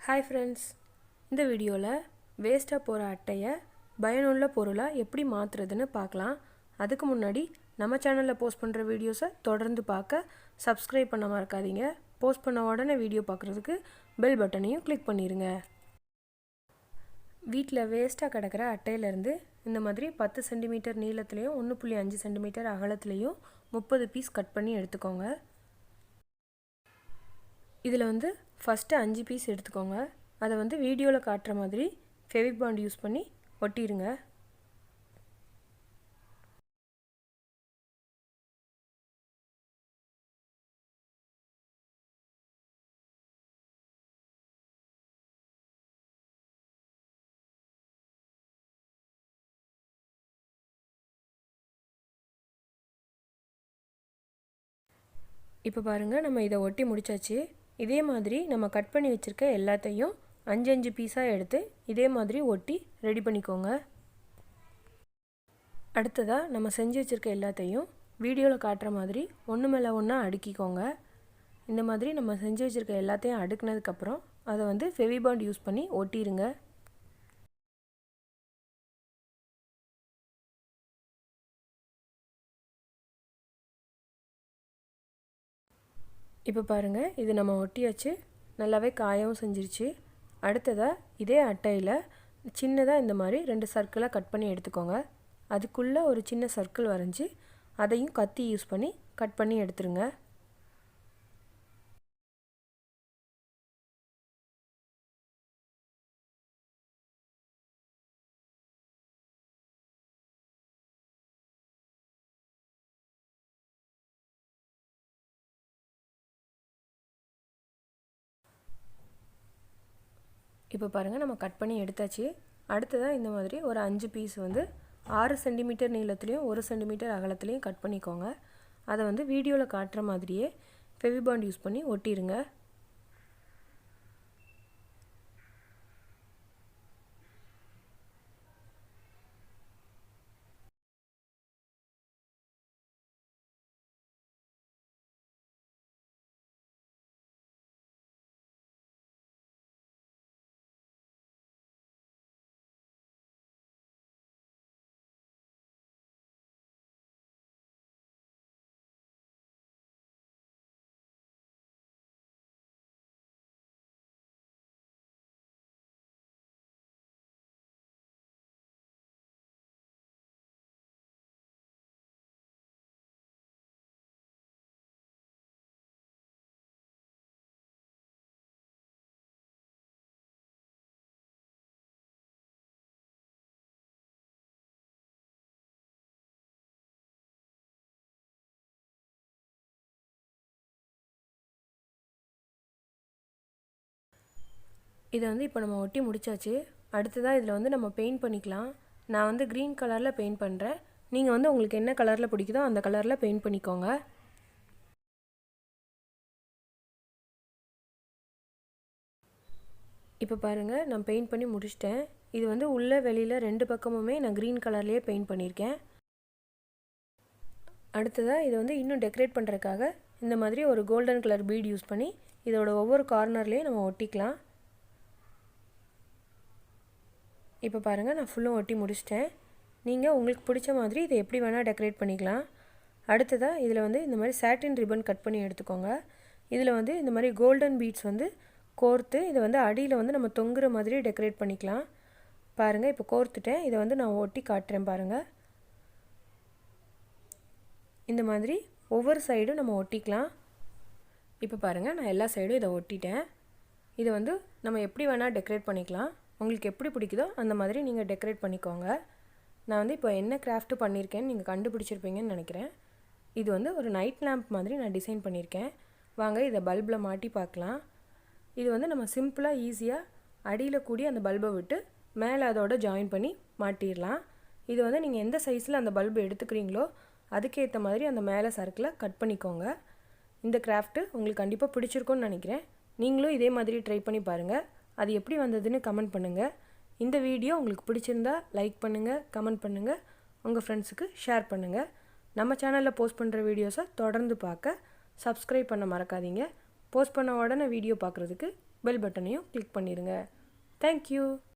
Hi friends, இந்த வீடியோவில் வேஸ்ட்டாக போகிற அட்டையை பயனுள்ள பொருளாக எப்படி மாற்றுறதுன்னு பார்க்கலாம். அதுக்கு முன்னாடி நம்ம சேனலில் போஸ்ட் பண்ணுற வீடியோஸை தொடர்ந்து பார்க்க சப்ஸ்கிரைப் பண்ண மறக்காதீங்க. போஸ்ட் பண்ண உடனே வீடியோ பார்க்குறதுக்கு பெல் பட்டனையும் கிளிக் பண்ணிடுங்க. வீட்டில் வேஸ்ட்டாக கிடக்கிற அட்டையிலேருந்து இந்த மாதிரி 10 சென்டிமீட்டர் நீளத்துலேயும் 1.5 சென்டிமீட்டர் அகலத்துலேயும் 30 பீஸ் கட் பண்ணி எடுத்துக்கோங்க. இதில் ஃபஸ்ட்டு 5 பீஸ் எடுத்துக்கோங்க. அதை வீடியோவில் காட்டுற மாதிரி ஃபெவிபாண்ட் யூஸ் பண்ணி ஒட்டிடுங்க. இப்போ பாருங்கள், நம்ம இதை ஒட்டி முடிச்சாச்சு. இதே மாதிரி நம்ம கட் பண்ணி வச்சுருக்க எல்லாத்தையும் 5 பீஸாக எடுத்து இதே மாதிரி ஒட்டி ரெடி பண்ணிக்கோங்க. அடுத்ததாக நம்ம செஞ்சு வச்சுருக்க எல்லாத்தையும் வீடியோவில் காட்டுற மாதிரி ஒன்று மேலே ஒன்றா அடுக்கிக்கோங்க. இந்த மாதிரி நம்ம செஞ்சு வச்சுருக்க எல்லாத்தையும் அடுக்குனதுக்கப்புறம் அதை ஃபெவிபாண்ட் யூஸ் பண்ணி ஒட்டிடுங்க. இப்போ பாருங்கள், இது நம்ம ஒட்டியாச்சு, நல்லாவே காயவும் செஞ்சிருச்சு. அடுத்ததாக இதே அட்டையில் சின்னதாக இந்த மாதிரி 2 சர்க்கிளாக கட் பண்ணி எடுத்துக்கோங்க. அதுக்குள்ளே ஒரு சின்ன சர்க்கிள் வரைஞ்சி அதையும் கத்தி யூஸ் பண்ணி கட் பண்ணி எடுத்துருங்க. இப்போ பாருங்கள், நம்ம கட் பண்ணி எடுத்தாச்சு. அடுத்ததாக இந்த மாதிரி ஒரு 5 பீஸ் 6 சென்டிமீட்டர் நீளத்துலேயும் 1 சென்டிமீட்டர் அகலத்துலேயும் கட் பண்ணிக்கோங்க. அதை வீடியோவில் காட்டுற மாதிரியே ஃபெவிபாண்ட் யூஸ் பண்ணி ஒட்டிடுங்க. இதை இப்போ நம்ம ஒட்டி முடிச்சாச்சு. அடுத்ததாக இதில் நம்ம பெயிண்ட் பண்ணிக்கலாம். நான் க்ரீன் கலரில் பெயிண்ட் பண்ணுறேன். நீங்கள் உங்களுக்கு என்ன கலரில் பிடிக்குதோ அந்த கலரில் பெயிண்ட் பண்ணிக்கோங்க. இப்போ பாருங்கள், நான் பெயிண்ட் பண்ணி முடிச்சிட்டேன். இது உள்ளே வெளியில் 2 பக்கமுமே நான் க்ரீன் கலர்லேயே பெயிண்ட் பண்ணியிருக்கேன். அடுத்ததாக இதை இன்னும் டெக்கரேட் பண்ணுறதுக்காக இந்த மாதிரி ஒரு கோல்டன் கலர் பீட் யூஸ் பண்ணி இதோட ஒவ்வொரு கார்னர்லேயும் நம்ம ஒட்டிக்கலாம். இப்போ பாருங்கள், நான் ஃபுல்லும் ஒட்டி முடிச்சிட்டேன். நீங்கள் உங்களுக்கு பிடிச்ச மாதிரி இதை எப்படி வேணால் டெக்கரேட் பண்ணிக்கலாம். அடுத்ததாக இதில் இந்த மாதிரி சாட்டின் ரிப்பன் கட் பண்ணி எடுத்துக்கோங்க. இதில் இந்த மாதிரி கோல்டன் பீட்ஸ் கோர்த்து இதை அடியில் நம்ம தொங்குற மாதிரி டெக்கரேட் பண்ணிக்கலாம். பாருங்கள், இப்போ கோர்த்துட்டேன். இதை நான் ஒட்டி காட்டுறேன் பாருங்கள். இந்த மாதிரி ஒவ்வொரு சைடும் நம்ம ஒட்டிக்கலாம். இப்போ பாருங்கள், நான் எல்லா சைடும் இதை ஒட்டிட்டேன். இதை நம்ம எப்படி வேணால் டெக்கரேட் பண்ணிக்கலாம். உங்களுக்கு எப்படி பிடிக்குதோ அந்த மாதிரி நீங்கள் டெக்கரேட் பண்ணிக்கோங்க. நான் இப்போ என்ன கிராஃப்ட்டு பண்ணியிருக்கேன்னு நீங்கள் கண்டுபிடிச்சிருப்பீங்கன்னு நினைக்கிறேன். இது ஒரு நைட் லேம்ப் மாதிரி நான் டிசைன் பண்ணியிருக்கேன். வாங்க இதை பல்பில் மாட்டி பார்க்கலாம். இது நம்ம சிம்பிளாக ஈஸியாக அடியில் கூடி அந்த பல்பை விட்டு மேலே அதோட ஜாயின் பண்ணி மாட்டிடலாம். இது நீங்கள் எந்த சைஸில் அந்த பல்பு எடுத்துக்கிறீங்களோ அதுக்கேற்ற மாதிரி அந்த மேலே சர்க்கிளை கட் பண்ணிக்கோங்க. இந்த கிராஃப்ட்டு உங்களுக்கு கண்டிப்பாக பிடிச்சிருக்கும்னு நினைக்கிறேன். நீங்களும் இதே மாதிரி ட்ரை பண்ணி பாருங்கள். அது எப்படி வந்ததுன்னு கமெண்ட் பண்ணுங்கள். இந்த வீடியோ உங்களுக்கு பிடிச்சிருந்தா லைக் பண்ணுங்கள், கமெண்ட் பண்ணுங்கள், உங்கள் ஃப்ரெண்ட்ஸுக்கு ஷேர் பண்ணுங்கள். நம்ம சேனலில் போஸ்ட் பண்ணுற வீடியோஸை தொடர்ந்து பார்க்க சப்ஸ்கிரைப் பண்ண மறக்காதீங்க. போஸ்ட் பண்ண உடனே வீடியோ பார்க்குறதுக்கு பெல் பட்டனையும் கிளிக் பண்ணிடுங்க. தேங்க்யூ.